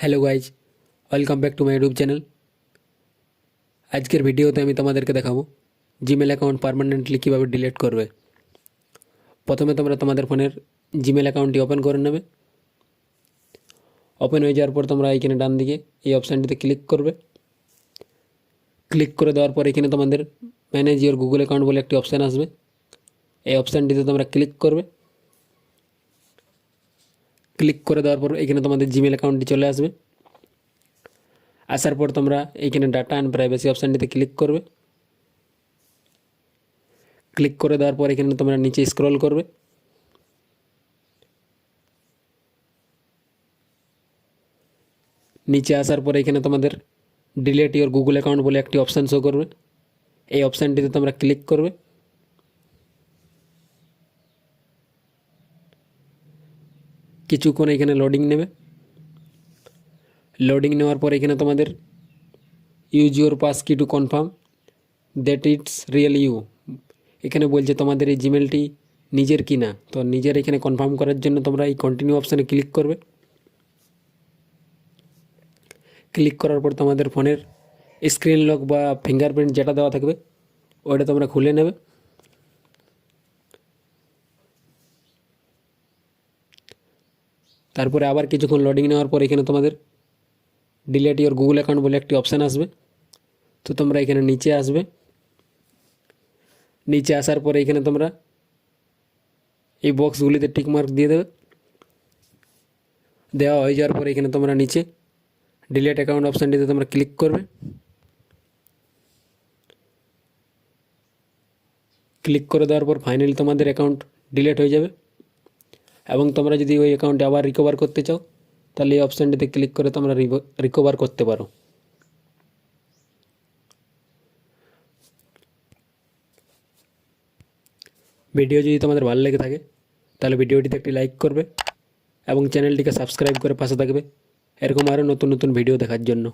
Hello guys, welcome back to my YouTube channel. আজকের ভিডিওতে আমি তোমাদেরকে দেখাবো জিমেল অ্যাকাউন্ট পার্মানেন্টলি কীভাবে ডিলিট করবে। প্রথমে তোমরা তোমাদের ফোনের জিমেল অ্যাকাউন্টটি ওপেন করে নেবে। ওপেন হয়ে যাওয়ার পর তোমরা এইখানে ডান দিকে এই অপশানটিতে ক্লিক করবে। ক্লিক করে দেওয়ার পর এখানে তোমাদের ম্যানেজ ইওর গুগল অ্যাকাউন্ট বলে একটি অপশান আসবে। এই অপশানটিতে তোমরা ক্লিক করবে। ক্লিক করে দেওয়ার পর এখানে তোমাদের জিমেল অ্যাকাউন্টটি চলে আসবে। আসার পর তোমরা এইখানে ডাটা অ্যান্ড প্রাইভেসি অপশানটিতে ক্লিক করবে। ক্লিক করে দেওয়ার পর এখানে তোমরা নিচে স্ক্রল করবে। নিচে আসার পর এখানে তোমাদের ডিলিট ইওর গুগল অ্যাকাউন্ট বলে একটি অপশান শো করবে। এই অপশানটিতে তোমরা ক্লিক করবে। কিছুক্ষণ এখানে লোডিং নেবে। লোডিং নেওয়ার পর এখানে তোমাদের use your passkey to confirm that it's real you, এখানে বলছে তোমাদের এই জিমেলটি নিজের কি না। তো নিজের এখানে কনফার্ম করার জন্য তোমরা এই কন্টিনিউ অপশানে ক্লিক করবে। ক্লিক করার পর তোমাদের ফোনের স্ক্রিন লক বা ফিঙ্গারপ্রিন্ট যেটা দেওয়া থাকবে ওইটা তোমরা খুলে নেবে। তারপরে আবার কিছুক্ষণ লোডিং নেওয়ার পর এখানে তোমাদের ডিলিট ইওর গুগল অ্যাকাউন্ট বলে একটি অপশান আসবে। তো তোমরা এখানে নিচে আসবে। নিচে আসার পরে এখানে তোমরা এই বক্সগুলিতে টিক মার্ক দিয়ে দেবে। দেওয়া হয়ে যাওয়ার পরে এখানে তোমরা নিচে ডিলিট অ্যাকাউন্ট অপশানটিতে তোমরা ক্লিক করবে। ক্লিক করে দেওয়ার পর ফাইনালি তোমাদের অ্যাকাউন্ট ডিলিট হয়ে যাবে। এবং তোমরা যদি ওই অ্যাকাউন্টে আবার রিকভার করতে চাও তাহলে এই অপশানটিতে ক্লিক করে তোমরা রিকভার করতে পারো। ভিডিও যদি তোমাদের ভালো লেগে থাকে তাহলে ভিডিওটিতে একটি লাইক করবে এবং চ্যানেলটিকে সাবস্ক্রাইব করে পাশে থাকবে এরকম আরও নতুন নতুন ভিডিও দেখার জন্য।